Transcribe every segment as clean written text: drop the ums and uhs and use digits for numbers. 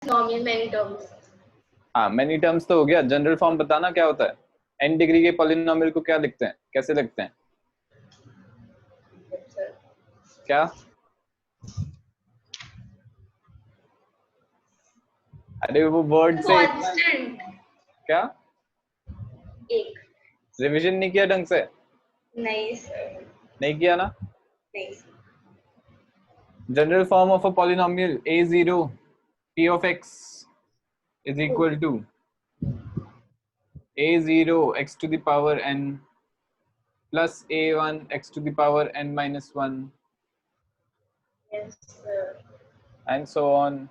Polynomial many terms. हाँ many terms तो हो गया। जनरल फॉर्म बताना क्या होता है? n डिग्री के पॉलिनोमियल को क्या लिखते हैं, कैसे लिखते हैं? क्या? अरे वो वर्ड से इतना कांस्टेंट। क्या एक रिवीजन नहीं किया ढंग से? नहीं सर, नहीं किया ना? नहीं sir. General form of a polynomial a0 p of x is equal to a0 x to the power n plus a1 x to the power n minus 1 Yes sir. and so on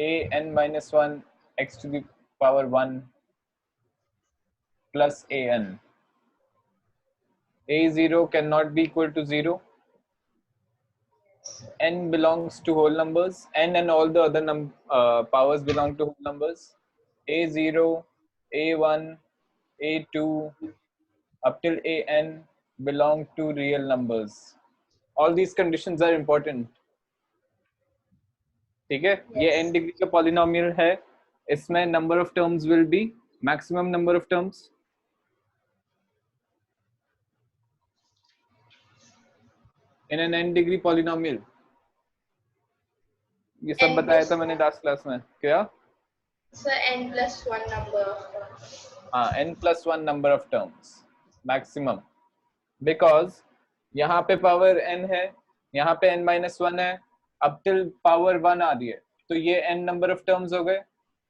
a n minus 1 x to the power 1 plus an. a0 cannot be equal to 0. N belongs to whole numbers. N and all the other powers belong to whole numbers. a0, a1, a2 up till an belong to real numbers. All these conditions are important. ठीक है? ये n degree का polynomial है, इसमें number of terms will be maximum number of terms in an n degree polynomial. ये सब बताया था मैंने लास्ट क्लास में। क्या sir n+1 number of terms। हाँ n+1 number of terms maximum, because यहाँ पे पावर n है, यहाँ पे n-1 है, अब टिल पावर 1 आ रही है, तो ये n नंबर ऑफ टर्म्स हो गए,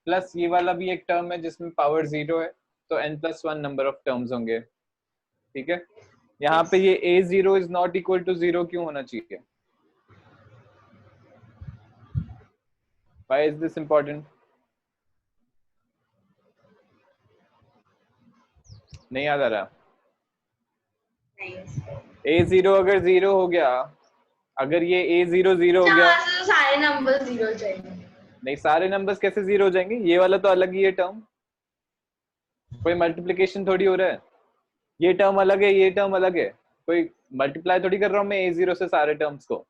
प्लस ये वाला भी एक टर्म है जिसमें पावर 0 है, तो n+1 नंबर ऑफ टर्म्स होंगे। ठीक है? यहाँ पे ये a0 is not equal to 0 क्यों होना चाहिए? Why is this important? नहीं याद आ रहा? a0 अगर 0 हो गया, अगर ये a0 0 हो गया, तो सारे नंबर 0 चाहिए। नहीं सारे नंबर्स कैसे 0 हो जाएंगे? ये वाला तो अलग ही है टर्म, कोई मल्टीप्लिकेशन थोड़ी हो रहा है। ये टर्म अलग है, ये टर्म अलग है, कोई मल्टीप्लाई थोड़ी कर रहा हूँ मैं a0 से सारे टर्म्स को।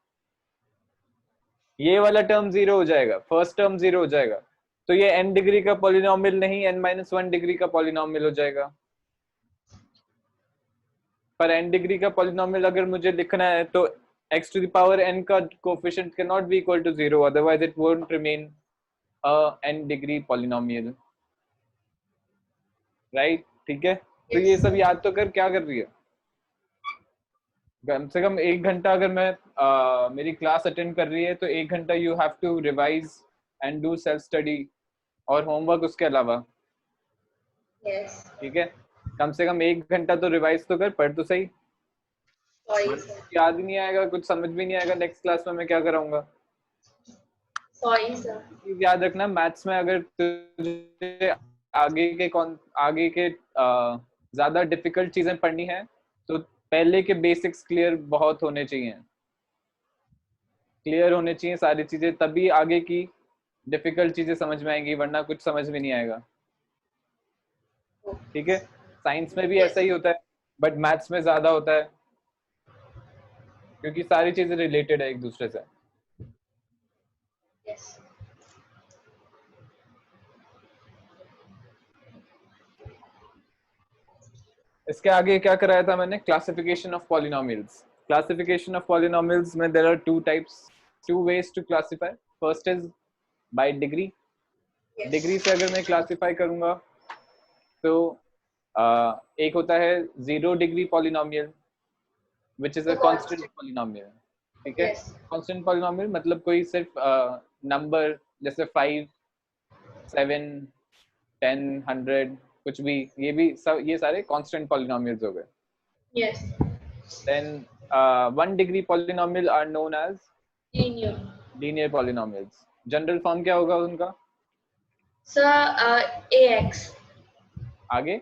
ये वाला टर्म 0 हो जाएगा, फर्स्ट टर्म 0 हो जाएगा, तो ये n डिग्री का पॉलिनोमियल नहीं n-1 डिग्री का पॉलिनोमियल हो जाएगा। पर n डिग्री का पॉलिनोमियल अगर मुझे लिखना है तो x to the power n का coefficient can not be equal to 0, otherwise it won't remain a n degree polynomial, right? ठीक है? तो ये सब याद तो कर, क्या कर रही है? कम से कम 1 घंटा अगर मैं मेरी क्लास अटेंड कर रही है तो 1 घंटा you have to revise and do self study और होमवर्क उसके अलावा। ठीक है? कम से कम 1 घंटा तो रिवाइज तो कर, पढ़ तो सही। याद ही नहीं आएगा, कुछ समझ भी नहीं आएगा, नेक्स्ट क्लास में मैं क्या कराऊंगा? Sorry sir. याद रखना, मैथ्स में अगर तुझे आगे के ज्यादा डिफिकल्ट चीजें पढ़नी है तो पहले के बेसिक्स क्लियर बहुत होने चाहिए, क्लियर होने चाहिए सारी चीजें, तभी आगे की डिफिकल्ट चीजें समझ में आएंगी, वरना कुछ समझ में नहीं आएगा। ठीक है? साइंस में भी ऐसा ही होता है, बट मैथ्स में ज्यादा होता है क्योंकि सारी चीजें रिलेटेड है एक दूसरे से। इसके आगे क्या कराया था मैंने? Classification of polynomials. Classification of polynomials में there are two types, two ways to classify. First is by degree. Degree से अगर मैं क्लासिफाई करूंगा तो एक होता है 0 degree polynomial which is a constant polynomial. ठीक है? कांस्टेंट पॉलिनोमियल मतलब कोई सिर्फ नंबर जैसे 5, 7, 10, 100 कुछ भी, ये भी सब, ये सारे कांस्टेंट पॉलिनोमियल्स हो गए। Yes. Then 1 degree polynomial are known as linear polynomials. General form क्या होगा उनका? Sir ax। आगे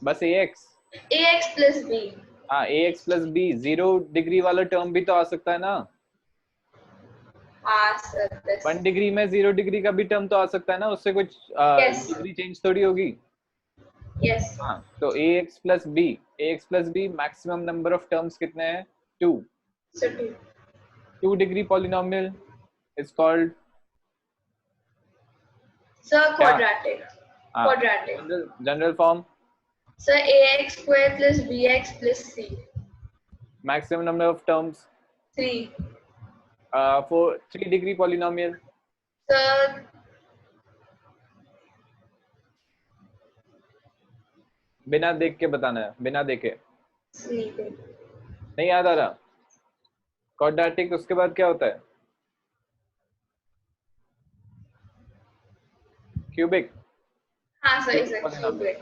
बस ax प्लस b। हाँ ax प्लस b। 0 डिग्री वाला टर्म भी तो आ सकता है ना? हाँ सर। 1 डिग्री में 0 डिग्री का भी टर्म तो आ सकता है ना, उससे कुछ डिग्री चेंज थोड़ी होगी। यस। हाँ, तो ax plus b maximum number of terms कितने हैं? 2। 2 degree polynomial is called Sir, क्या? quadratic. Quadratic. General form. Sir, ax square plus bx plus c. Maximum number of terms. 3. For 3-degree polynomial. Sir, बिना देख के बताना है, बिना देखे sleeping. नहीं याद आ रहा. क्वाड्रेटिक उसके बाद क्या होता है? क्यूबिक. हाँ सर, इज cubic.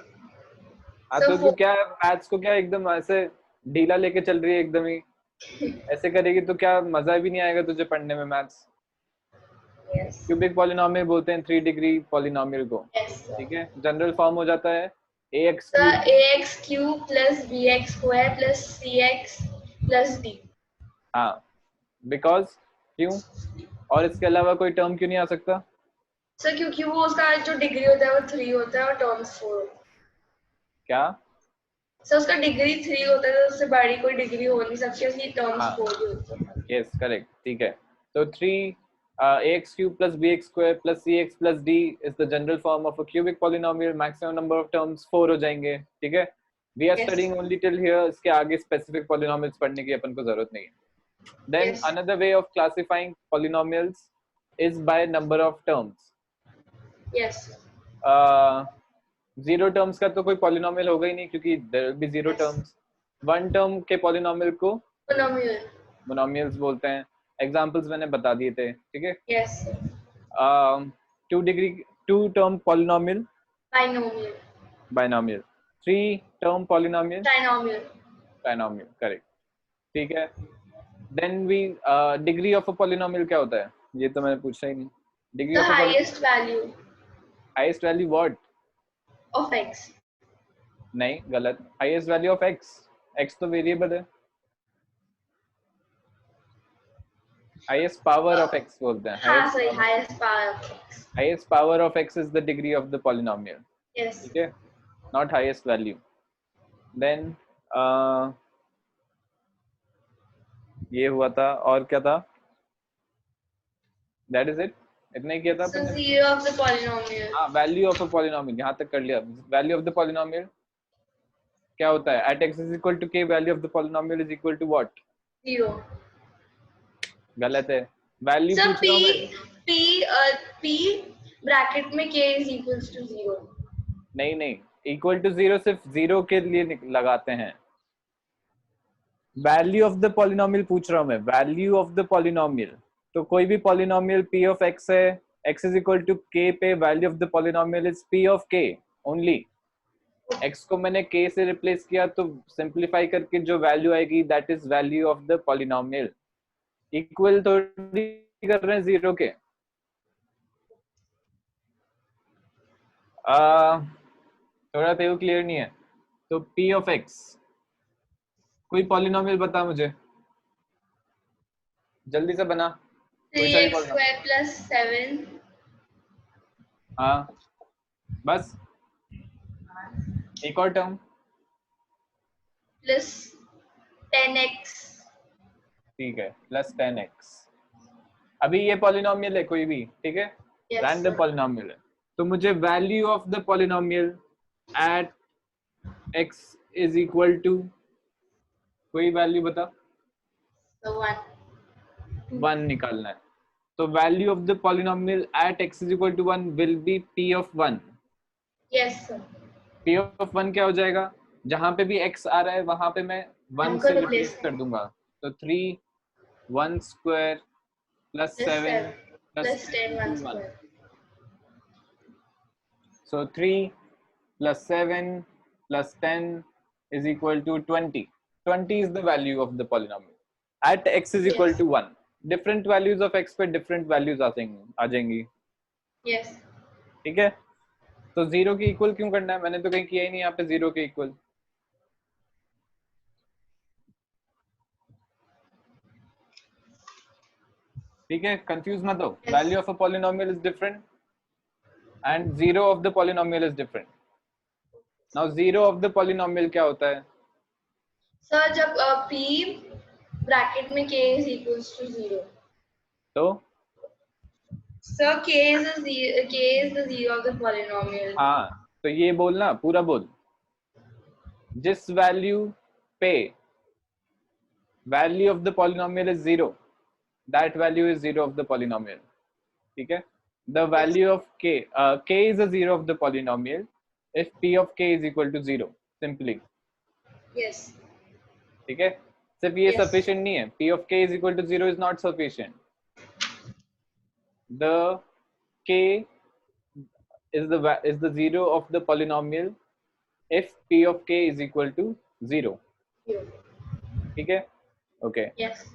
हाँ So तो तू क्या मैथ्स को क्या एकदम ऐसे ढीला लेके चल रही है एकदम ही ऐसे करेगी तो क्या मजा भी नहीं आएगा तुझे पढ़ने में मैथ्स. yes. क्यूबिक पॉलिनोमियल बोलते हैं 3-डिग्री पॉलिनोमियल को. Yes, sir. ठीक है. जनरल फॉर्म हो जाता है ax Sir, cube. ax cube plus bx square plus cx plus d. हाँ, बिकॉज क्यों? और इसके अलावा कोई टर्म क्यों नहीं आ सकता? सर क्योंकि वो उसका जो डिग्री होता है वो 3 होता है और टर्म्स 4. क्या? सर उसका डिग्री 3 होता है तो उससे बड़ी कोई डिग्री हो नहीं सकती, उसकी टर्म्स हाँ. 4 ही होती है. Yes correct. ठीक है. तो 3 ax cube plus bx square plus cx plus d is the general form of a cubic polynomial. Maximum number of terms 4 हो जाएंगे. ठीक है. We are Yes. studying only till here. इसके आगे specific polynomials पढ़ने की अपन को जरूरत नहीं है. Then Yes. another way of classifying polynomials is by number of terms. Yes. Zero terms का तो कोई polynomial होगा ही नहीं क्योंकि there will be zero Yes. terms. One term के polynomial को Monomial. monomials बोलते हैं. Examples मैंने बता दिए थे. ठीक है. Yes. 2-term polynomial. Binomial. Binomial. 3-term polynomial. Trinomial. Trinomial. Correct. ठीक है. Then we degree of a polynomial क्या होता है? ये तो मैंने पूछा ही नहीं. Degree The of a highest value highest value what? of x. नहीं, गलत. Highest value of x. X तो variable है. Highest power of x बोलते हैं. हाँ सही, highest power of x. Highest power of x is the degree of the polynomial. Yes. ठीक है. Not highest value. Then ये हुआ था और क्या था? That is it. इतना ही किया था So आपने. zero of the polynomial. हाँ, value of a polynomial यहाँ तक कर लिया. Value of the polynomial क्या होता है? At x is equal to k, value of the polynomial is equal to what? 0. गलत है. Value So पूछ रहा हूँ मैं. p bracket में k is equals to 0. नहीं नहीं, equal to 0 सिर्फ 0 के लिए लगाते हैं. Value of the polynomial पूछ रहा हूँ मैं. Value of the polynomial. तो कोई भी polynomial p of x है, x is equal to k पे value of the polynomial is p of k only. x को मैंने k से रिप्लेस किया तो सिंप्लीफाई करके जो वैल्यू आएगी that is value of the polynomial. Equal थोड़ी कर रहे हैं 0 के. थोड़ा तो क्लियर नहीं है. तो p of x कोई पॉलिनोमियल बता मुझे, जल्दी से बना. 3x square plus 7. हाँ बस. एक और टर्म Plus 10x. ठीक है. Plus 10x. अभी ये पॉलिनोमियल है कोई भी. ठीक है. Yes, random sir. पॉलिनोमियल है. तो मुझे value of the polynomial at x is equal to कोई वैल्यू बता. So 1. 1 निकालना है. तो value of the polynomial at x is equal to 1 will be p of 1. Yes, sir. p of 1 क्या हो जाएगा? जहां पे भी x आ रहा है वहां पे मैं 1 से रिप्लेस कर दूंगा. तो 3 1 square plus 7 plus 10 1 square. So 3 plus 7 plus 10 is equal to 20. 20 is the value of the polynomial. At x is equal to 1. Different values of x पे different values आ जाएंगी. Yes. ठीक है. तो 0 के इक्वल क्यों करना है? मैंने तो कहीं किया ही नहीं यहाँ पे 0 के इक्वल. ठीक है. कंफ्यूज मत हो. Value of a polynomial is different and 0 of the polynomial is different. Now 0 of the polynomial क्या होता है? Sir, जब p bracket में k is equals to 0. तो So K is the zero of the polynomial. हाँ, तो ये बोलना पूरा बोल, जिस वैल्यू पे value of the polynomial is zero, that value is zero of the polynomial. ठीक है, the Yes. value of k is a zero of the polynomial if p of k is equal to zero, simply. Yes. ठीक है, सिर्फ ये Yes. sufficient नहीं है, p of k is equal to zero is not sufficient. The k is the zero of the polynomial if p of k is equal to zero. Zero. ठीक है, okay. Yes.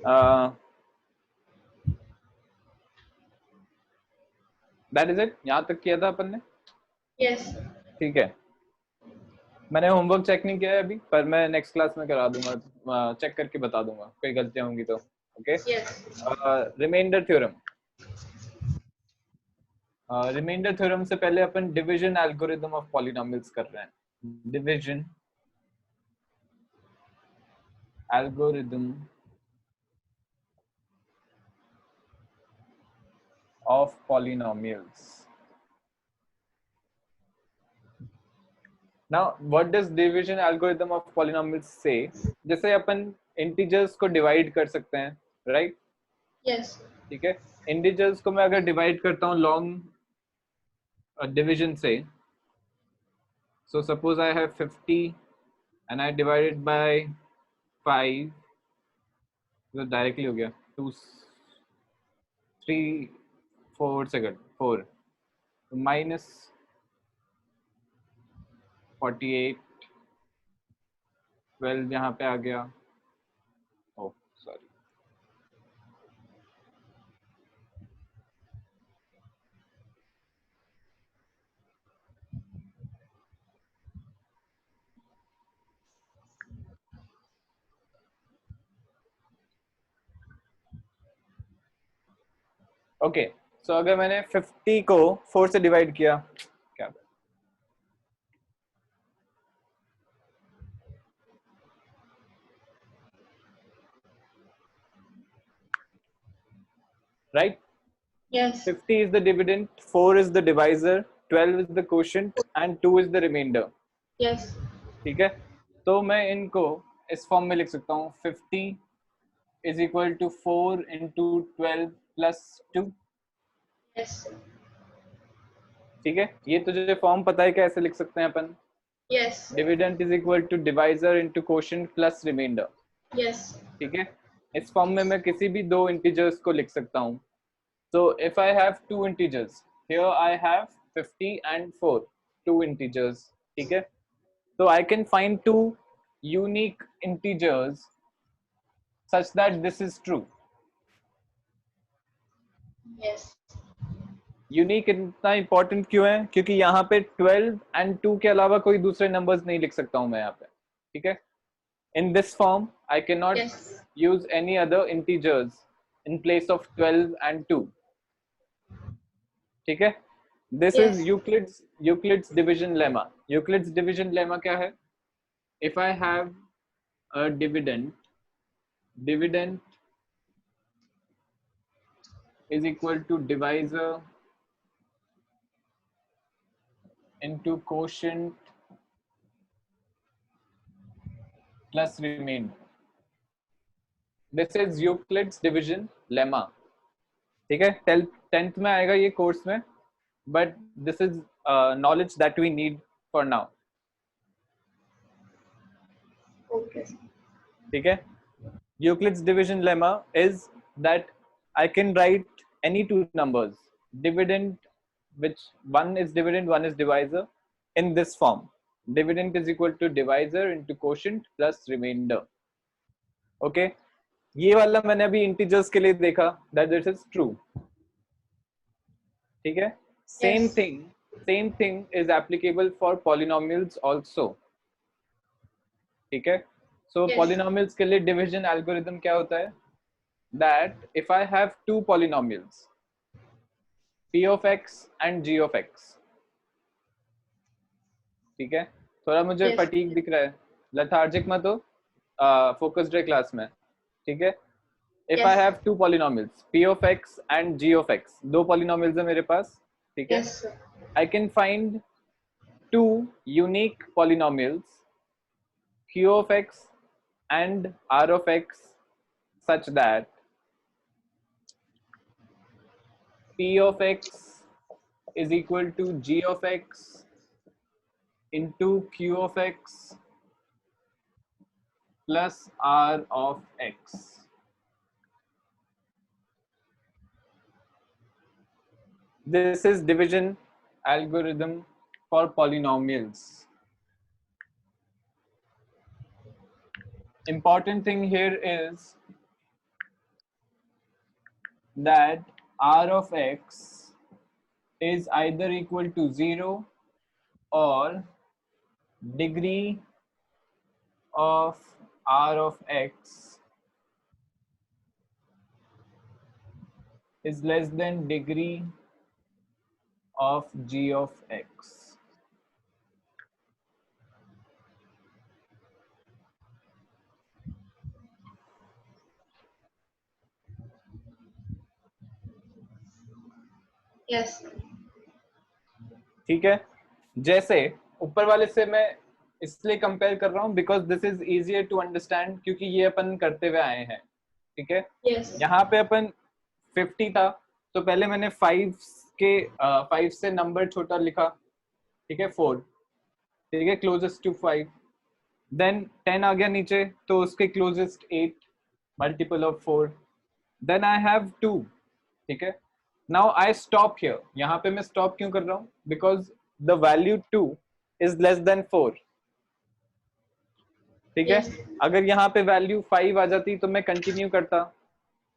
That is it. यहाँ तक किया था अपन ने. Yes. ठीक है, मैंने होमवर्क चेक नहीं किया है अभी, पर मैं नेक्स्ट क्लास में करा दूंगा, चेक करके बता दूंगा कोई गलतियां होंगी तो. Okay, Yes. Reminder theorem. Reminder theorem से पहले अपन डिवीजन एल्गोरिथम ऑफ पॉलिनोमियल्स कर रहे हैं. Division algorithm of polynomials. Now, what does division algorithm of polynomials say? जैसे अपन इंटीजर्स को डिवाइड कर सकते हैं, राइट? Yes. ठीक है, इंटीजर्स को मैं अगर डिवाइड करता हूँ लॉन्ग डिवीजन से, so suppose I have 50 and I divide it by 5, तो डायरेक्टली हो गया 2 3 4 सेकंड 4, तो माइनस 48 12 यहाँ पे आ गया. Oh sorry, okay. सो अगर मैंने 50 को 4 से डिवाइड किया, क्या right? Yes. 50 is the dividend, 4 is the divisor, 12 is the quotient and 2 is the remainder. Yes. ठीक है, तो मैं इनको इस फॉर्म में लिख सकता हूँ. 50 is equal to 4 into 12 plus 2. Yes. ठीक है, ये तुझे फॉर्म पता है कैसे लिख सकते हैं अपन? Yes. Dividend is equal to divisor into quotient plus reminder. Yes. ठीक है, इस फॉर्म में मैं किसी भी दो इंटीजर्स को लिख सकता हूँ. So if I have two integers, here I have 50 and 4, two integers. ठीक है, so I can find two unique integers such that this is true. Yes. Unique इतना इंपॉर्टेंट क्यों है? क्योंकि यहाँ पे 12 and 2 के अलावा कोई दूसरे नंबर्स नहीं लिख सकता हूँ मैं यहाँ पे. ठीक है, in this form I cannot Yes. use any other integers in place of 12 and 2. ठीक है, this Yes. is Euclid's division lemma. Euclid's division lemma क्या है? If I have a dividend is equal to divisor into quotient plus remainder. This is Euclid's division lemma. ठीक है, 10th में आएगा ये course में, but this is knowledge that we need for now. Okay. ठीक है, Euclid's division lemma is that I can write any two numbers, dividend, which one is dividend, one is divisor, in this form. Dividend is equal to divisor into quotient plus remainder. Okay, ये वाला मैंने अभी integers के लिए देखा, that this is true. ठीक है, same thing is applicable for polynomials also. ठीक है, so Yes. polynomials के लिए division algorithm क्या होता है? That if I have two polynomials, p of x and g of x, ठीक है, थोड़ा मुझे Yes. फटीग दिख रहा है, लेथार्जिक मत हो, फोकस्ड है क्लास में. ठीक है, if I Yes. have two polynomials p of x and g of x, दो polynomials है मेरे पास, ठीक है? Yes, sir. I can find two unique polynomials q of x and r of x such that p of x is equal to g of x into q of x plus r of x. This is division algorithm for polynomials. Important thing here is that r of x is either equal to 0 or degree of r of x is less than degree of g of x. Yes. ठीक है? जैसे ऊपर वाले से मैं इसलिए compare कर रहा हूँ because this is easier to understand, क्योंकि ये अपन करते हुए आए हैं, ठीक है? Yes. यहाँ पे अपन 50 था तो पहले मैंने 5 से नंबर छोटा लिखा, ठीक है, 4, ठीक है, क्लोजेस्ट टू 5. देन 10 आ गया नीचे तो उसके closest 8 multiple of 4. Then I have 2, ठीक है. Now I stop here. यहाँ पे मैं स्टॉप क्यों कर रहा हूँ? Because the value 2 is less than 4, ठीक है. Yes. अगर यहाँ पे वैल्यू 5 आ जाती तो मैं कंटिन्यू करता,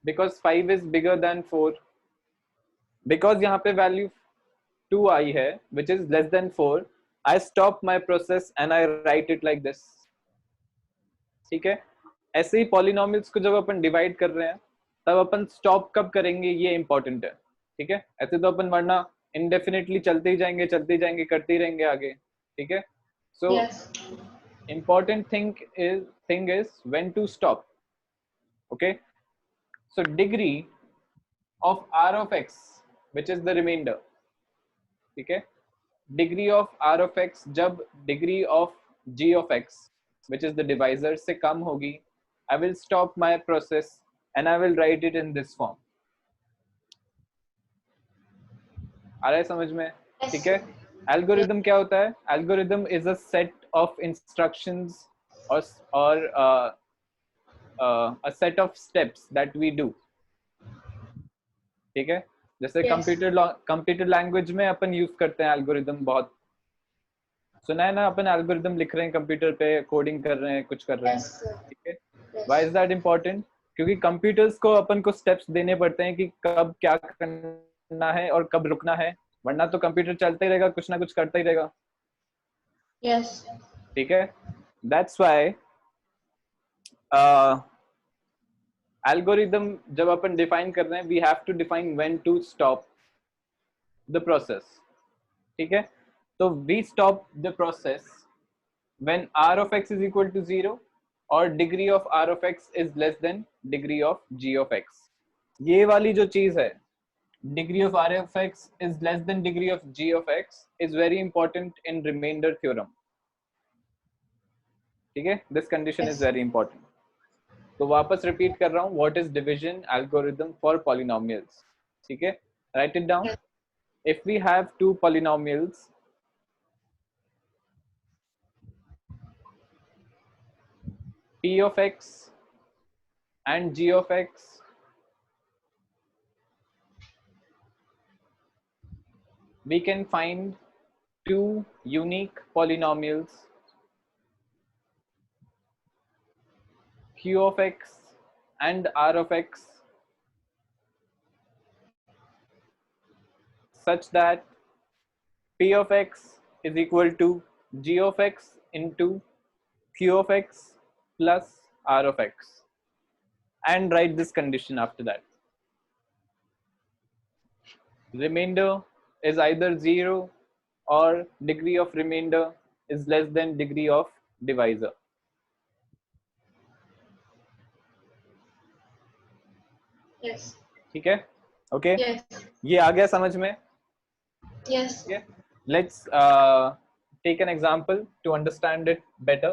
because 5 is bigger than 4. Because यहाँ पे वैल्यू 2 आई है which is less than 4, I stop my process and I write it like this, ठीक है. ऐसे ही पॉलिनोमियल्स को जब अपन डिवाइड कर रहे हैं तब अपन स्टॉप कब करेंगे ये इंपॉर्टेंट है, ठीक है. ऐसे तो अपन वरना इंडेफिनिटली चलते ही जाएंगे करते ही रहेंगे आगे, ठीक है. सो Yes. important thing is when to stop. Okay, so degree of r of x which is the remainder, ठीक है, degree of r of x जब degree of g of x which is the divisor से कम होगी, I will stop my process and I will write it in this form. आ रहा है समझ में? Yes. ठीक है. एल्गोरिदम क्या होता है? Algorithm is a set of instructions और a set of steps that we do, ठीक है. जैसे Yes. कंप्यूटर लैंग्वेज में अपन यूज करते हैं एल्गोरिदम, बहुत सुना है ना, अपन एल्गोरिदम लिख रहे हैं कंप्यूटर पे, कोडिंग कर रहे हैं, कुछ कर रहे हैं, Yes, sir. ठीक है. Yes. Why is that important? क्योंकि कंप्यूटर्स को अपन को स्टेप्स देने पड़ते हैं कि कब क्या करना है और कब रुकना है, वरना तो कंप्यूटर चलता ही रहेगा, कुछ ना कुछ करता ही रहेगा, Yes. ठीक है. दैट्स व्हाई एल्गोरिदम जब अपन डिफाइन कर रहे हैं, we have to define when to stop the process, ठीक है. तो we stop the process when r of x is equal to 0 और degree of r of x is less than degree of g of x. ये वाली जो चीज है, degree of r of x is less than degree of g of x, is very important in remainder theorem, ठीक है. This condition is Yes. very important. तो वापस repeat कर रहा हूँ, what is division algorithm for polynomials, ठीक है. Write it down. Yes. If we have two polynomials, p of x and g of x, we can find two unique polynomials q of x and r of x such that p of x is equal to g of x into q of x plus r of x, and write this condition after that. Remainder is either 0 or degree of remainder is less than degree of divisor. Yes. ठीक है, okay Yes. ये आ गया समझ में? Yes. Okay, let's take an example to understand it better.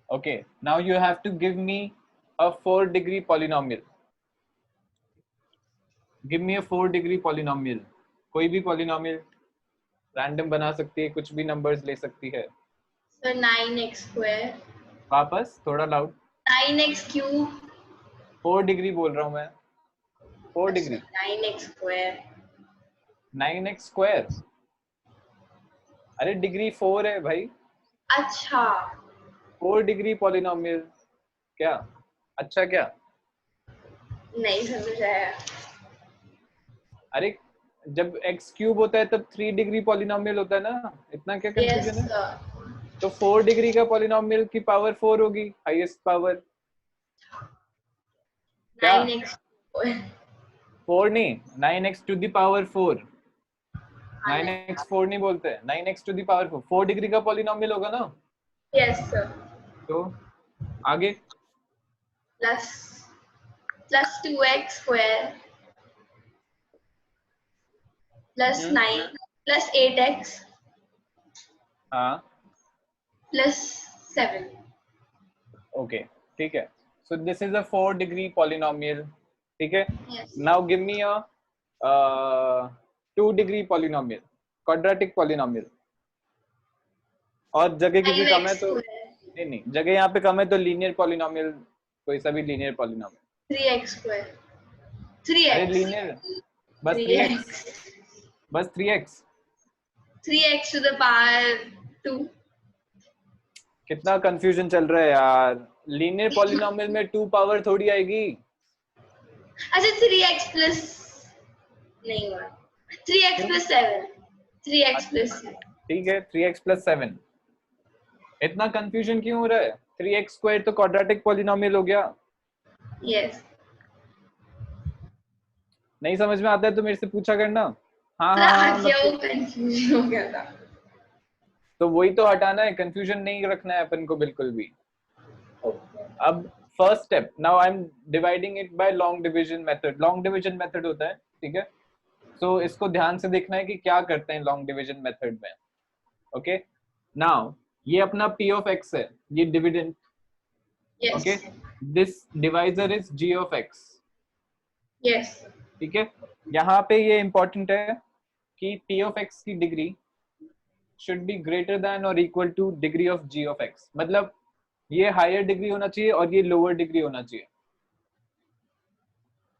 Okay, now you have to give me a 4-degree polynomial. Give me a 4-degree polynomial. कोई भी polynomial random बना सकती है, कुछ भी numbers ले सकती है. So 9x square. वापस थोड़ा loud. 9x cube. 4 degree बोल रहा हूँ मैं. 4 degree. 9x square. 9x square. अरे डिग्री 4 है भाई. अच्छा. 4-degree polynomial. क्या अच्छा क्या? नहीं समझ आया. अरे जब x क्यूब होता है तब 3-degree polynomial होता है ना. इतना क्या Yes, कंफ्यूजन है? sir. तो 4 degree का polynomial की पावर 4 होगी, हाईएस्ट पावर. क्या 9x square. 4 नहीं, 9x to the power 4. 9x 4 नहीं बोलते, 9x to the power 4. 4 degree का polynomial होगा ना. Yes, sir. तो आगे Plus 2x square plus 9 plus 8x हाँ plus 7. ओके ठीक है. So this is a 4-degree polynomial. ठीक है. Yes. नाउ गिव मी अ 2-degree polynomial, quadratic polynomial. और जगह क्योंकि कम है 5x तो square. नहीं जगह यहाँ पे कम है तो लीनियर पॉलिनोमियल, कोई सा भी लीनियर पॉलिनोमियल. 3x square. अरे 3x. लीनियर बस 3x. बस 3x. 3x to the power 2. कितना कंफ्यूजन चल रहा है यार. लीनियर पॉलिनोमियल में 2 पावर थोड़ी आएगी. अच्छा 3x plus नहीं हुआ. 3x plus 7. 3x plus 7. ठीक है 3x plus 7. इतना कंफ्यूजन क्यों हो रहा है? 3x स्क्वायर तो क्वाड्रेटिक पॉलिनोमियल हो गया. Yes. नहीं समझ में आता है तो मेरे से पूछा करना. हाँ तो हाँ आज वो कंफ्यूजन हो गया था. तो वही तो हटाना है, कंफ्यूजन नहीं रखना है अपन को बिल्कुल भी. अब first step, now I am dividing it by long division method. Long division method होता है, ठीक है. सो इसको ध्यान से देखना है कि क्या करते हैं लॉन्ग डिवीजन मेथड में. ओके नाउ ये अपना p of x है, ये dividend. Yes. Okay this divisor is g of x. Yes. ठीक है. यहाँ पे ये इंपॉर्टेंट है कि p of x की degree should be greater than or equal to degree of g of x. मतलब ये हायर डिग्री होना चाहिए और ये लोअर डिग्री होना चाहिए.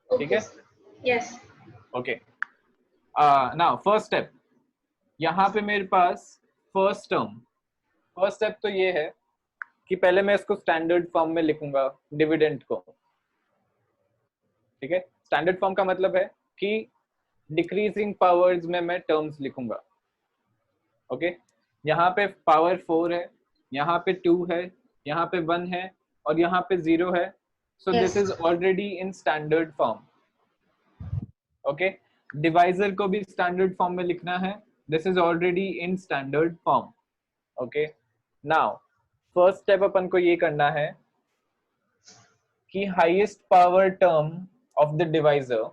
ठीक है. Yes. Okay now first step. यहाँ पे मेरे पास फर्स्ट स्टेप तो ये है कि पहले मैं इसको स्टैंडर्ड फॉर्म में लिखूंगा डिविडेंड को. ठीक है. स्टैंडर्ड फॉर्म का मतलब है कि डिक्रीजिंग पावर्स में मैं टर्म्स लिखूंगा. ओके यहाँ पे पावर 4 है, यहाँ पे 2 है, यहाँ पे 1 है और यहाँ पे 0 है. So this is already in standard form. Okay divisor को भी स्टैंडर्ड फॉर्म में लिखना है. This is already in standard form. Okay now first step अपन को ये करना है कि highest power term of the divisor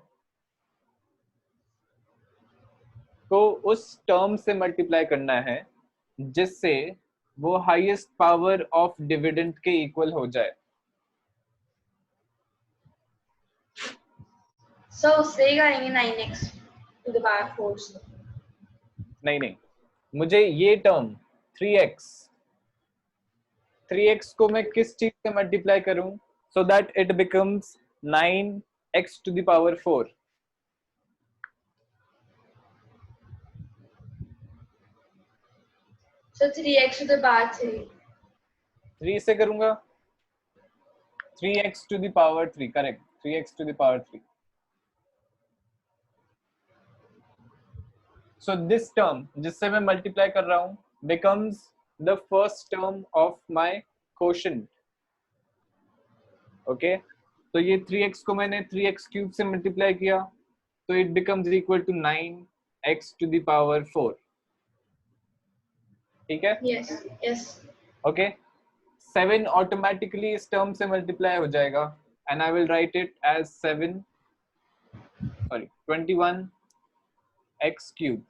को उस टर्म से मल्टीप्लाई करना है जिससे वो हाईएस्ट पावर ऑफ डिविडेंड के इक्वल हो जाए. So उससे ही आएंगे 9x to the power 4. नहीं मुझे ये टर्म 3x को मैं किस चीज से मल्टीप्लाई करूं so that it becomes 9x to the power 4. So 3x to the power 3. 3 से करूंगा 3x to the power 3. Correct 3x to the power 3. So this term जिससे मैं मल्टीप्लाई कर रहा हूं becomes the first term of my quotient. Okay तो ये 3x को मैंने 3x क्यूब से मल्टीप्लाई किया तो it becomes equal to 9x to the power 4. ठीक है. Yes. Yes. ओके 7 ऑटोमेटिकली इस टर्म से मल्टीप्लाई हो जाएगा and I will write it as 21 x cube.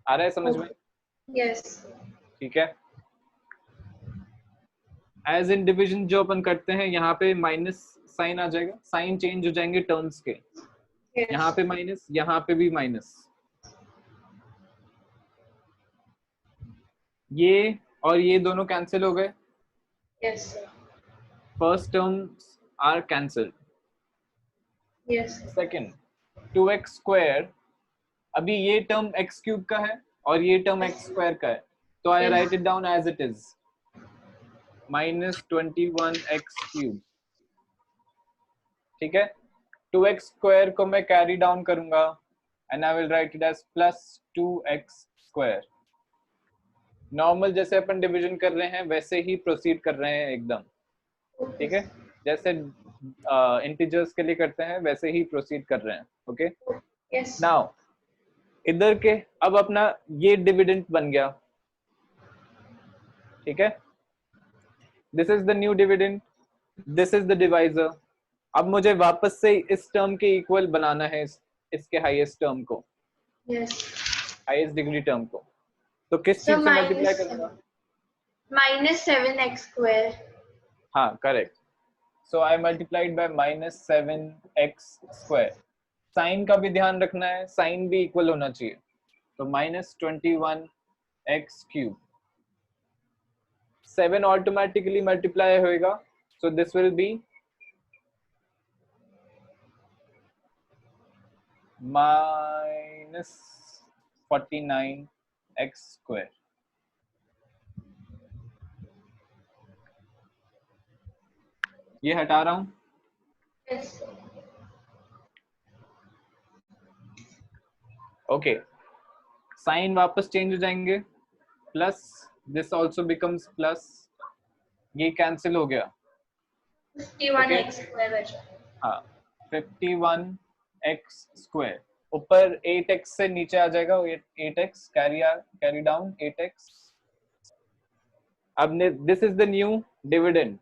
आ रहा है समझ में? यस। ठीक है। एज इन डिविजन जो अपन करते हैं यहाँ पे माइनस साइन आ जाएगा, साइन चेंज हो जाएंगे टर्म्स के, यहाँ पे माइनस, यहाँ पे भी माइनस, ये और ये दोनों कैंसिल हो गए। Yes first terms are cancelled. Yes second 2x square, अभी ये टर्म x क्यूब का है और ये टर्म x स्क्वायर का है, तो I write it down as it is -21x cube. ठीक है। 2x स्क्वायर को मैं कैरी डाउन करूंगा and I will write it as +2x square. Normal जैसे अपन डिवीजन कर रहे हैं वैसे ही प्रोसीड कर रहे हैं एकदम। ठीक है, जैसे इंटीजर्स के लिए करते हैं वैसे ही प्रोसीड कर रहे हैं। ओके, यस नाउ इधर के अब अपना ये डिविडेंड बन गया। ठीक है, this is the new dividend, this is the divisor. अब मुझे वापस से इस टर्म के इक्वल बनाना है इसके हाईएस्ट टर्म को, यस। हाईएस्ट डिग्री टर्म को। तो किस So चीज से मल्टीप्लाई करूंगा? -7x square. हाँ correct. So I multiplied by -7x square. Sign का भी ध्यान रखना है, साइन भी इक्वल होना चाहिए, तो -21x क्यूब। 7 ऑटोमेटिकली मल्टीप्लाई होएगा, so this will be -49x square. ये हटा रहा हूं। Yes. ओके, साइन वापस चेंज हो जाएंगे, plus this also becomes plus, ये कैंसिल हो गया। 51x square बचा। हाँ 51x स्क्वायर, ऊपर 8x से नीचे आ जाएगा, 8x कैरी डाउन 8x। अब this is the new dividend.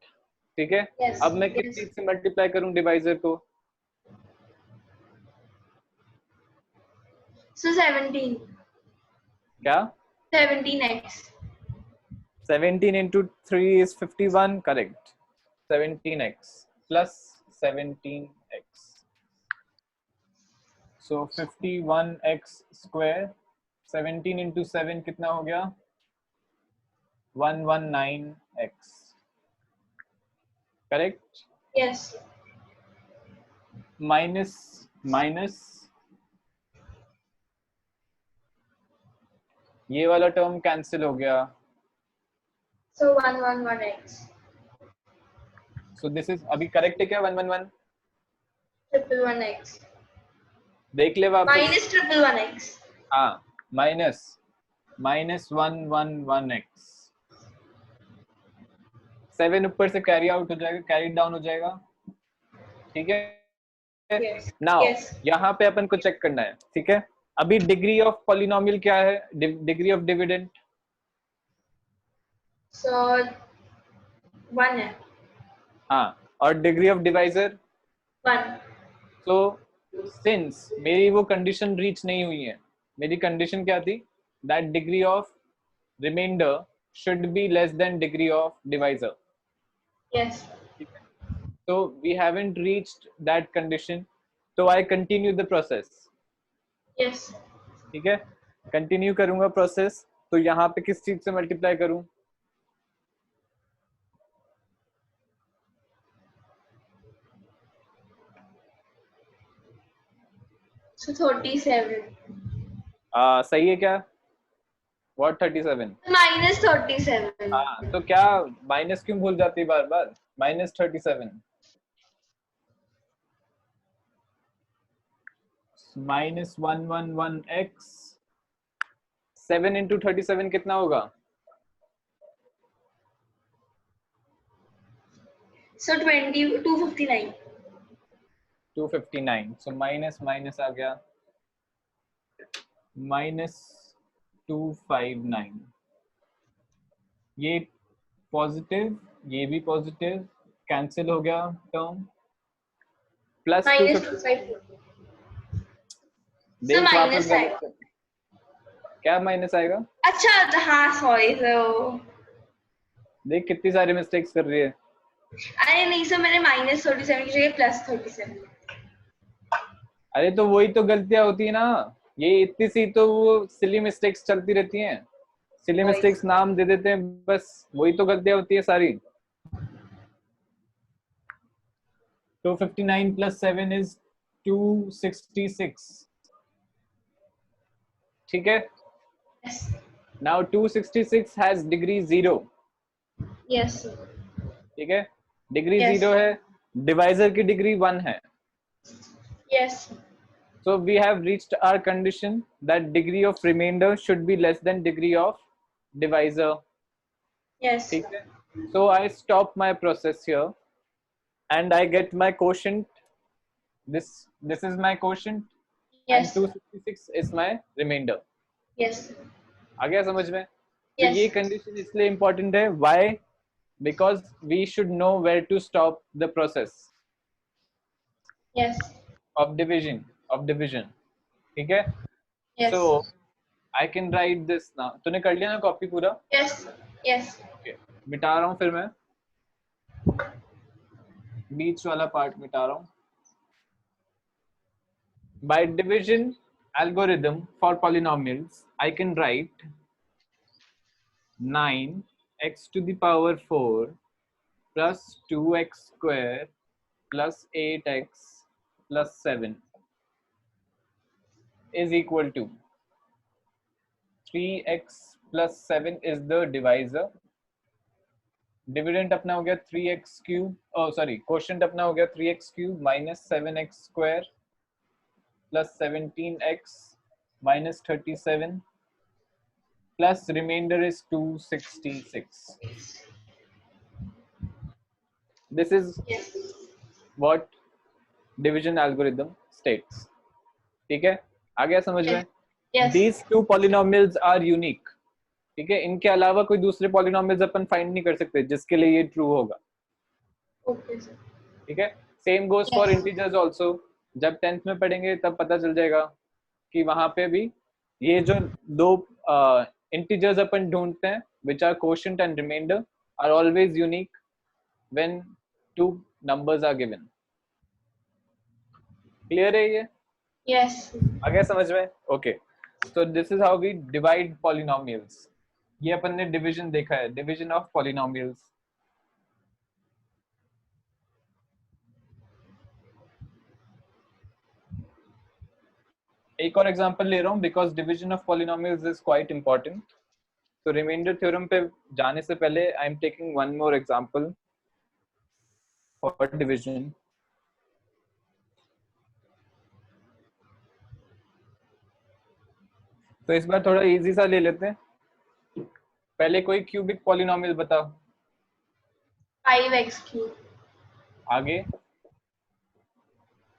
ठीक है, Yes, अब मैं किस yes. चीज से मल्टीप्लाई करूं डिवाइजर को? So 17. क्या? 17x. 17 into 3 is 51, correct. 17x plus 17x, so 51x square। 17 into 7 कितना हो गया? 119x, correct। Yes. Minus minus ये वाला टर्म कैंसिल हो गया, So 111x. So this is अभी करेक्ट है क्या? 111 111x. देख ले वापस। Minus 111x. हाँ -111x। 7 ऊपर से कैरी आउट हो जाएगा, कैरी डाउन हो जाएगा। ठीक है, Yes. Now Yes. यहाँ पे अपन को चेक करना है। ठीक है, अभी डिग्री ऑफ पॉलिनोमियल क्या है? Degree of dividend. So 1 है। हाँ, और डिग्री ऑफ डिवाइजर 1. तो सिंस मेरी वो कंडीशन रीच नहीं हुई है, मेरी कंडीशन क्या थी? That degree of reminder should be less than degree of divisor. Yes. So we haven't reached that condition, so I continue the process। Yes. ठीक है, कंटिन्यू करूंगा प्रोसेस। तो यहाँ पे किस चीज से मल्टीप्लाई करूं? So 37. सही है क्या? What 37? Minus 37. हाँ, तो क्या माइनस क्यों भूल जाती है बार बार? -37 -111x। 7 into 37 कितना होगा? So 259. 259, so माइनस माइनस आ गया, -259। ये पॉजिटिव, ये भी पॉजिटिव, कैंसिल हो गया term, plus two minus two fifty. Five sir देख वापस माइनस गलत आएगा। कर, क्या माइनस आएगा? अच्छा हाँ सॉरी सर। देख कितनी सारी मिस्टेक्स कर रही है। अरे नहीं सर, मैंने -37 की जगह +37। अरे तो वही तो गलतियां होती है ना, ये इतनी सी तो वो सिली मिस्टेक्स चलती रहती हैं, सिली मिस्टेक्स नाम दे देते हैं बस, वही तो गलतियां होती है सारी। 259 + 7 इज 266, ठीक है। Yes now 266 has degree 0, yes ठीक है, डिग्री यस 0 है, डिवाइजर की डिग्री 1 है। Yes So we have reached our condition that degree of remainder should be less than degree of divisor. Yes ठीक है, so I stop my process here and I get my quotient. This is my quotient and yes 266 is my remainder. Yes आ गया समझ में? तो yes ये condition इसलिए important है, why? Because we should know where to stop the process yes of division, ठीक है। Yes So I can write this now. तूने कर लिया ना कॉपी पूरा? Yes yes Okay. मिटा रहा हूँ फिर मैं, बीच वाला पार्ट मिटा रहा हूँ। By division algorithm for polynomials, I can write 9x to the power 4 plus 2x square plus 8x plus 7 is equal to 3x plus 7 is the divisor, dividend अपना हो गया 3x क्यूब, सॉरी क्वोशंट अपना हो गया 3x cube minus 7x square plus 17x minus 37 plus remainder is 266. This is what division algorithm states, ठीक है। आ गया समझ में? Yes these two polynomials are unique, ठीक है, इनके अलावा कोई दूसरे पॉलिनोमियल्स अपन फाइंड नहीं कर सकते जिसके लिए ये ट्रू होगा, ओके सर ठीक है। Same goes for yes integers also, जब 10th में पढ़ेंगे तब पता चल जाएगा कि वहां पे भी ये जो दो इंटीजर्स अपन ढूंढते हैं which are quotient and remainder are always unique when two numbers are given. Clear है ये? यस आ गया समझ में? Okay, so this is how we divide polynomials. ये अपन ने डिवीजन देखा है, डिवीजन ऑफ पॉलिनोमियल्स। एक और एग्जांपल ले रहा हूँ because division of polynomials is quite important. तो रिमाइंडर थ्योरम पे जाने से पहले I am taking one more example for division. तो इस बार थोड़ा इजी सा ले लेते हैं। पहले कोई क्यूबिक पॉलिनोमियल बताओ। 5x क्यूब आगे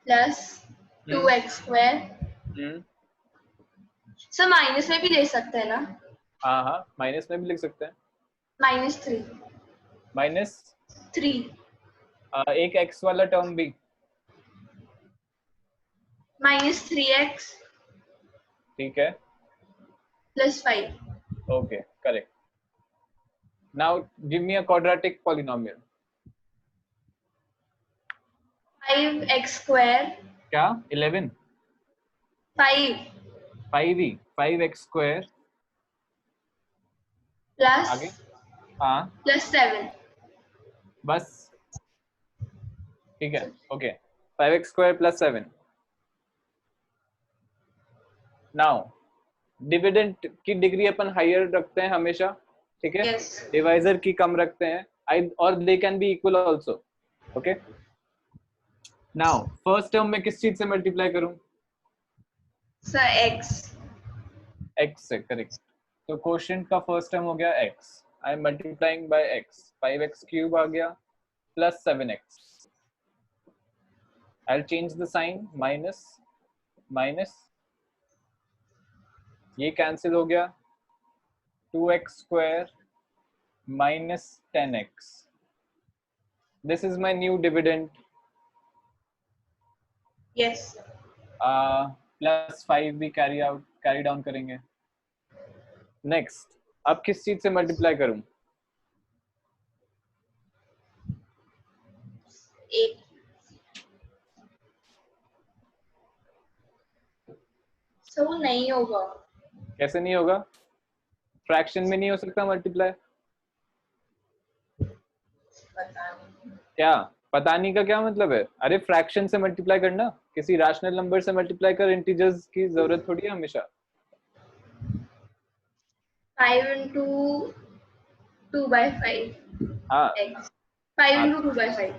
plus 2x square. Sir minus में भी ले सकते हैं ना? हाँ हाँ, माइनस में भी लिख सकते हैं। -3 -3 3 एक एक्स वाला टर्म भी, -3x ठीक है, +5 okay correct. Now give me a quadratic polynomial. 5x square क्या 11? 5 5 ही, 5x स्क्वायर प्लस आगे, हाँ +7 बस, ठीक है, okay 5x square plus 7। Now dividend की डिग्री अपन हायर रखते हैं हमेशा, ठीक है, यस डिवाइजर की कम रखते हैं, और they can be equal also, okay. Now first term में किस चीज से मल्टीप्लाई करूं? सर x x से, करेक्ट। तो क्वोशिएंट का फर्स्ट टर्म हो गया x, I am multiplying by x, 5x cube आ गया plus 7x, I will change the sign, minus minus, ये कैंसिल हो गया, 2x square minus 10x. This is my new dividend. Yes. Plus 5 भी carry down करेंगे. Next, अब किस चीज से मल्टीप्लाई करूं? 8. So नहीं होगा. कैसे नहीं होगा? फ्रैक्शन में नहीं हो सकता मल्टीप्लाई? पता नहीं. क्या पता नहीं का क्या मतलब है? अरे फ्रैक्शन से मल्टीप्लाई करना, किसी रैशनल नंबर से मल्टीप्लाई कर, इंटीजर्स की जरूरत थोड़ी है हमेशा. 5 into 2 by 5. हाँ X. 5 into 2 by 5.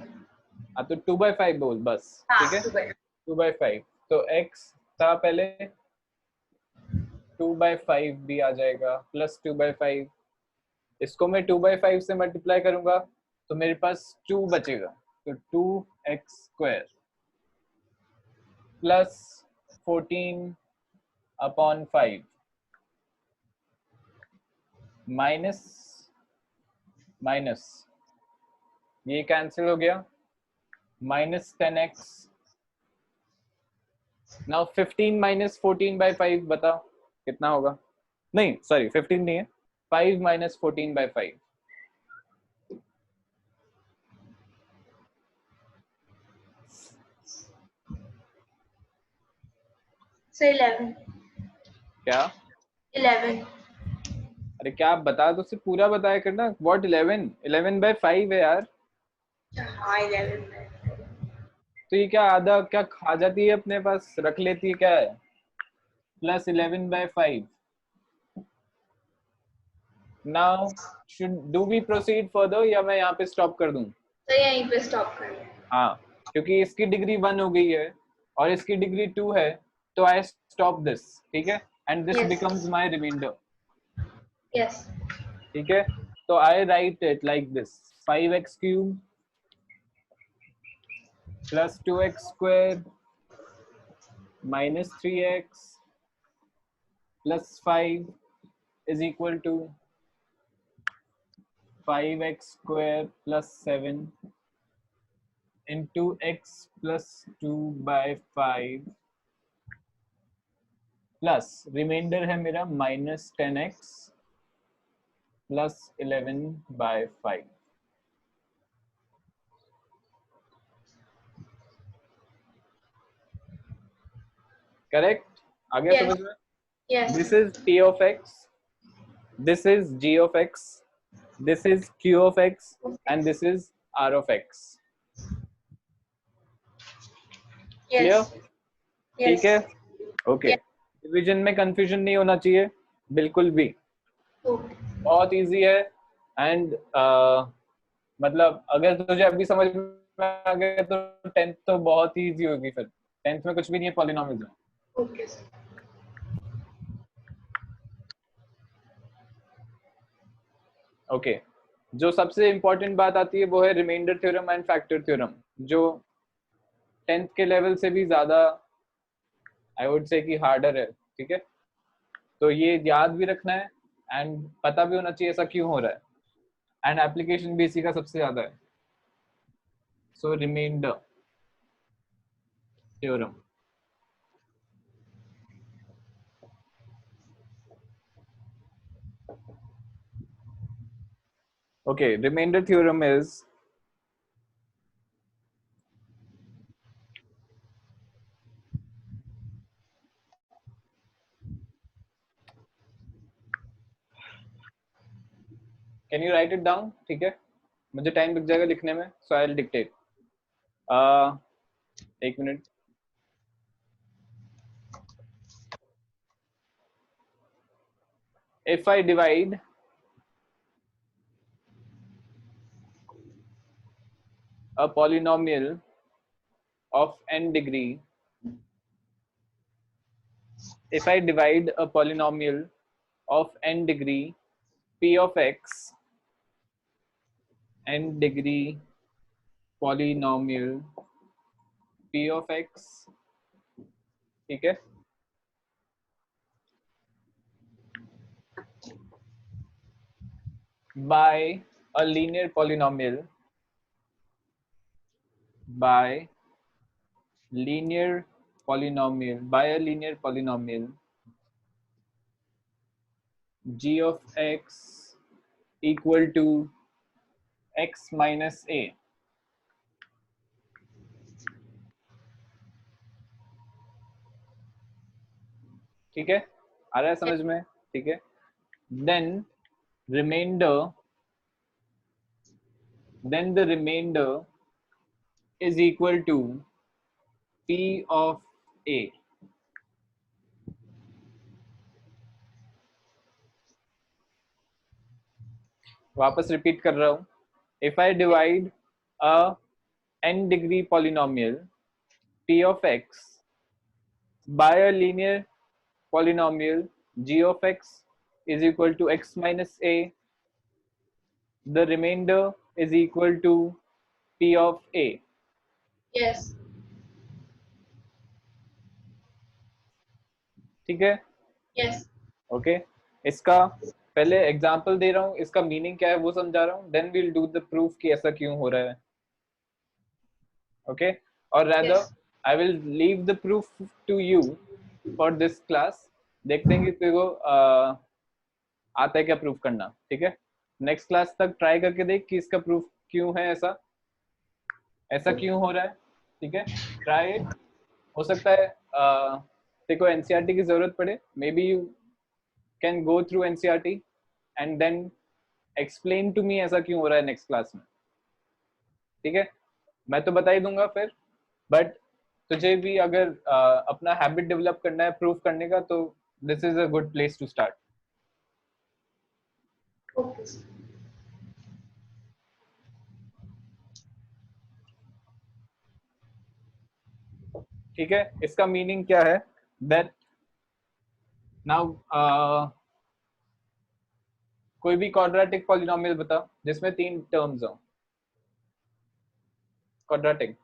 हाँ, तो 2/5 बोल बस. ठीक है, 2 by 2/5. तो x था पहले, 2/5 भी आ जाएगा, प्लस 2/5. इसको मैं 2/5 से मल्टीप्लाई करूंगा तो मेरे पास 2 बचेगा. तो 2x² प्लस 14/5 माइनस माइनस, ये कैंसिल हो गया, माइनस 10x. नाउ 15 माइनस 14/5 बताओ कितना होगा? नहीं सॉरी, 15 नहीं है, 5 माइनस 14/5. So 11. क्या? 11. अरे क्या आप बता दो, सिर्फ पूरा बताया करना. व्हाट 11? 11/5 है यार. हाँ 11. तो ये क्या आधा क्या खा जाती है, अपने पास रख लेती है क्या है? Plus 11/5. Now do we proceed further या मैं यहाँ पे स्टॉप कर दूं? तो यहीं पे स्टॉप कर लें. हाँ, क्योंकि इसकी डिग्री 1 हो गई है और इसकी डिग्री 2 है, तो आई स्टॉप दिस. ठीक है, and this Yes. Becomes my remainder. Yes. ठीक है, तो I write it like this: 5x³ plus 2x² minus 3x plus 5 is equal to 5x² plus 7 into x plus 2/5 plus remainder है मेरा minus 10x plus 11/5. Correct? आ गया Yes. समझ में? Yes. This is P of x, this is G of x, this is Q of x, and this is R of x. Clear? Yes. ठीक है, Yes. Okay. Yes. Division में confusion नहीं होना चाहिए बिल्कुल भी. Okay. बहुत इजी है. एंड मतलब अगर तुझे अभी समझ में आ गया तो 10th तो बहुत ही इजी होगी. फिर 10th में कुछ भी नहीं है पॉलिनॉमियल्स में. Okay, sir. ओके, जो सबसे इंपॉर्टेंट बात आती है वो है remainder theorem and factor theorem, जो 10th के लेवल से भी ज्यादा आई वुड से कि हार्डर है. ठीक है, तो ये याद भी रखना है एंड पता भी होना चाहिए ऐसा क्यों हो रहा है, एंड एप्लीकेशन भी इसी का सबसे ज्यादा है. So remainder theorem. Okay, remainder theorem is can you write it down? ठीक है, मुझे टाइम लग जाएगा लिखने में, so I'll dictate. एक minute. If I divide a polynomial of n degree, if I divide a polynomial of n degree p of x, n degree polynomial p of x, ठीक है, by a linear polynomial by a linear polynomial g of x equal to x minus a. ठीक है, आ रहा है समझ में? ठीक है, then the remainder is equal to p of a. वापस रिपीट कर रहा हूं, if I divide a n degree polynomial p of x by a linear polynomial g of x is equal to x minus a, the remainder is equal to p of a. Yes. ठीक है, Yes. Okay इसका पहले example दे रहा हूं, इसका meaning क्या है वो समझा रहा हूं, then we'll do the proof कि ऐसा क्यों हो रहा है. ओके, और rather Yes. I will leave the proof to you for this class. देखते हैं कि तेरे को आता है क्या प्रूफ करना. ठीक है, नेक्स्ट क्लास तक ट्राई करके देख कि इसका प्रूफ क्यों है, ऐसा क्यों हो रहा है. ठीक है, ट्राई इट. हो सकता है तेरे को एनसीईआरटी की जरूरत पड़े, maybe you can go through NCERT and then explain to me ऐसा क्यों हो रहा है नेक्स्ट क्लास में. ठीक है, मैं तो बता ही दूंगा फिर, बट तुझे भी अगर अपना हैबिट डेवलप करना है प्रूफ करने का, तो this is a good place to start. Okay. ठीक है, इसका मीनिंग क्या है, दैट नाउ कोई भी क्वाड्रेटिक पॉलिनोमियल बता जिसमें 3 टर्म्स हो. Quadratic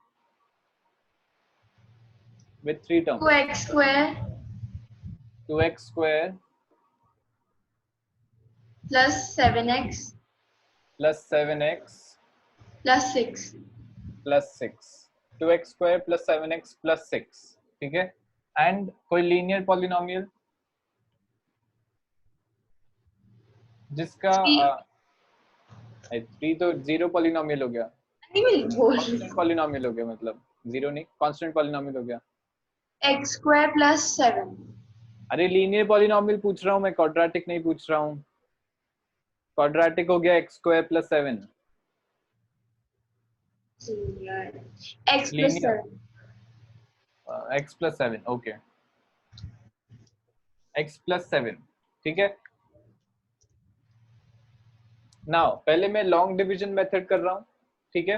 with 3 terms. 2x square 2x square plus 7x plus 7x plus 6. plus 6. 2x square plus 7x plus 6. ठीक है, एंड कोई लीनियर पॉलिनोमियल जिसका 3 तो जीरो पॉलिनोमियल हो गया, कांस्टेंट पॉलिनोमियल हो गया, मतलब जीरो नहीं, कांस्टेंट पॉलिनोमियल हो गया. x square plus 7. अरे लीनियर पॉलिनोमियल पूछ रहा हूँ मैं, क्वाड्रेटिक नहीं पूछ रहा हूँ. क्वाड्रेटिक हो गया x square plus 7. x plus 7. x plus 7, okay, x plus 7. ठीक है, नाउ पहले मैं लॉन्ग डिवीजन मेथड कर रहा हूँ. ठीक है,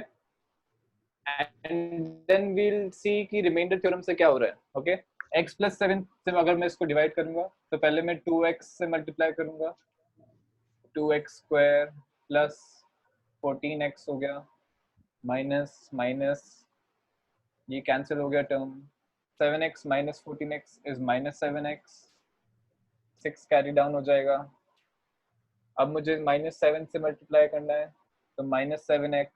एंड देन वील सी कि रिमाइंडर थ्योरम से क्या हो रहा है. ओके, x प्लस 7 से अगर मैं इसको डिवाइड करूंगा तो पहले मैं 2x से मल्टीप्लाई करूंगा, 2x स्क्वायर प्लस 14x हो गया, माइनस माइनस ये कैंसिल हो गया term, 7x minus 14x is minus 7x, 6 carry down हो जाएगा. अब मुझे माइनस 7 से मल्टीप्लाई करना है तो minus 7x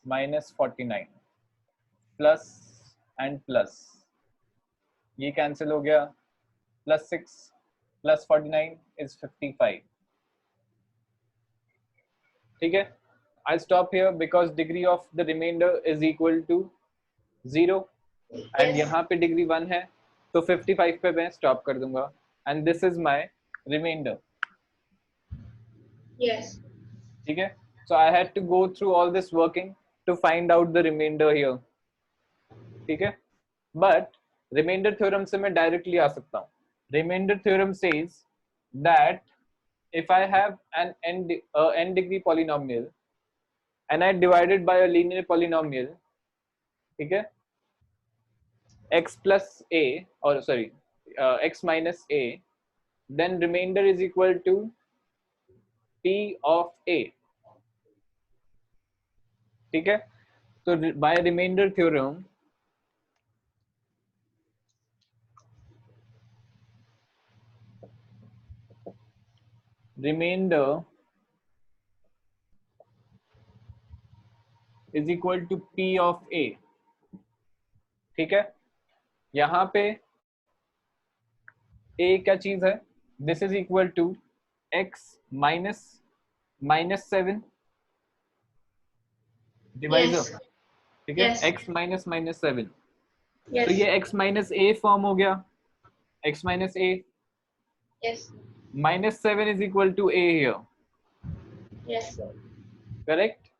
minus 49 plus and plus ये कैंसिल हो गया, प्लस 6 प्लस 49 इज 55. ठीक है, I stop here because degree of the remainder is equal to 0 and यहाँ पे डिग्री 1 है तो 55 पे मैं स्टॉप कर दूंगा and this is my remainder. Yes. ठीक है, so I had to go through all this working to find out the remainder here. ठीक है, but remainder theorem से मैं directly आ सकता हूँ. Remainder theorem says that if I have an n degree polynomial and I divided by a linear polynomial, ठीक है, x plus a or sorry x minus a, then remainder is equal to p of a. ठीक है, तो by remainder theorem remainder is equal to P of A. ठीक है, यहाँ पे A क्या चीज है? This is equal to x minus 7 divisor. Yes. ठीक है, Yes. x minus 7. Yes. तो ये x minus a फॉर्म हो गया. x minus a Yes. minus 7 is equal to a here. Yes, sir. Correct?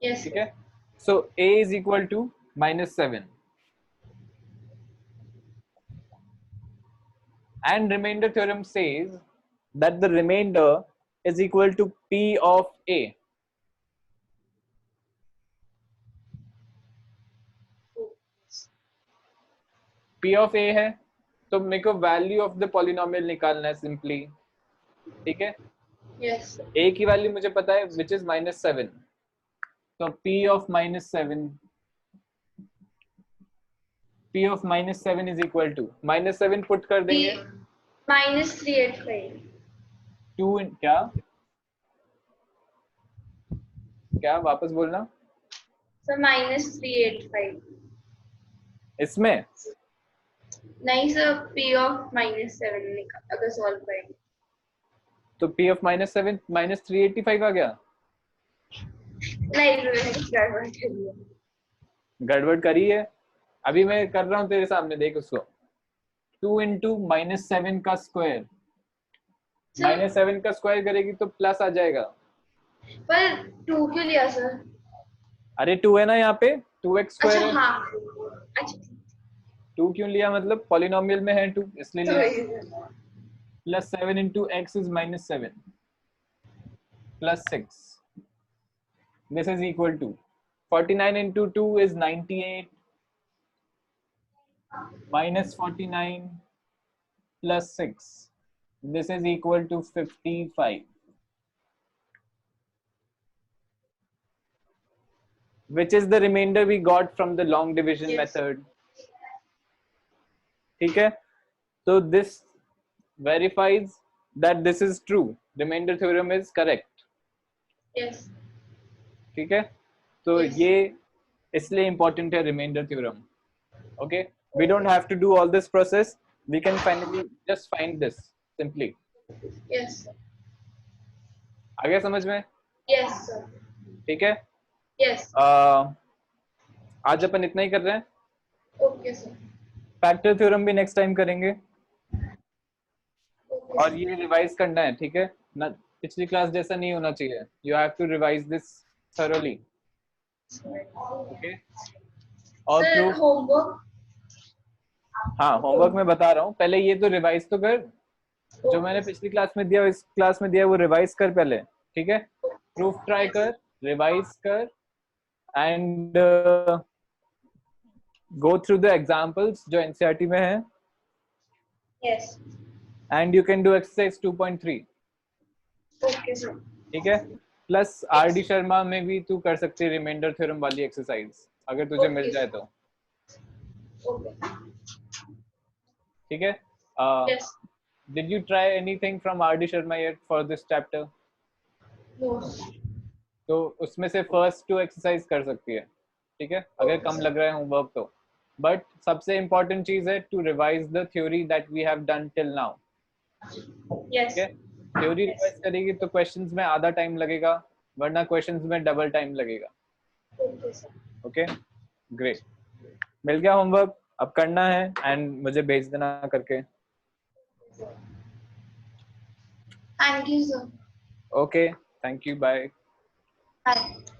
Yes. ठीक है, so a is equal to minus 7. And remainder theorem says that the remainder is equal to P of A. P of A है तो मेरे को value of the polynomial निकालना है simply. ठीक है, Yes. A की वैल्यू मुझे पता है which is -7. तो P of -7 is equal to -7 put कर देंगे. Minus 385. 2 क्या वापस बोलना. So minus 385. इसमें नहीं सर, P of -7 अगर सॉल्व करेंगे तो P of -7 -385 आ गया. नहीं, गड़बड़ करी है. अभी मैं कर रहा हूँ तेरे सामने, देख उसको. 2 into -7 का स्क्वायर. -7 का स्क्वायर करेगी तो प्लस आ जाएगा. पर 2 क्यों लिया सर? अरे 2 है ना यहाँ पे, 2x स्क्वायर अच्छा है. हाँ, अच्छा 2 क्यों लिया? मतलब पॉलिनोमियल में है 2 इसलिए तो लिया. Plus 7 into x is -7 plus 6. This is equal to 49 into 2 is 98 minus 49 plus 6. This is equal to 55, which is the remainder we got from the long division Yes. method. ठीक है, so this verifies that this is true. Remainder theorem is correct. yes. ठीक है, तो Yes. ये इसलिए important है remainder theorem. Okay, we don't have to do all this process. We can finally just find this simply. Yes. आ गया समझ में? Yes sir. ठीक है, Yes. आज अपन इतना ही कर रहे हैं. Okay sir. फैक्टर थ्योरम भी नेक्स्ट टाइम करेंगे. Okay, और sir. ये रिवाइज करना है. ठीक है ना, पिछली क्लास जैसा नहीं होना चाहिए. You have to revise this thoroughly. Okay, और Sir, प्रूफ. homework. हाँ, होमवर्क में बता रहा हूँ, पहले ये तो रिवाइज तो कर. जो मैंने पिछली क्लास में दिया, इस क्लास में दिया, वो रिवाइज कर पहले. ठीक है, प्रूफ ट्राई कर, रिवाइज कर, and go through the examples जो एनसीईआरटी में है. Yes. And you can do exercise 2.3. Okay sir. ठीक है, प्लस आरडी शर्मा में भी तू कर सकती है रिमाइंडर थ्योरम वाली एक्सरसाइज, अगर तुझे Okay, मिल जाए तो. Okay. ठीक है. Yes. Did you try anything from R.D. Sharma yet for this chapter? No. तो उसमें से फर्स्ट 2 एक्सरसाइज कर सकती है. ठीक है, अगर Okay, कम sir. लग रहा है होमवर्क तो. बट सबसे इम्पोर्टेंट चीज है to revise the theory that we have done till now. Yes. ठीक है, थ्योरी रिवाइज करेगी तो क्वेश्चंस में आधा टाइम लगेगा, वरना क्वेश्चंस में डबल टाइम लगेगा. Okay sir. Okay, great. मिल गया होमवर्क, अब करना है एंड मुझे भेज देना करके. Thank you sir. Okay, thank you, bye. Bye.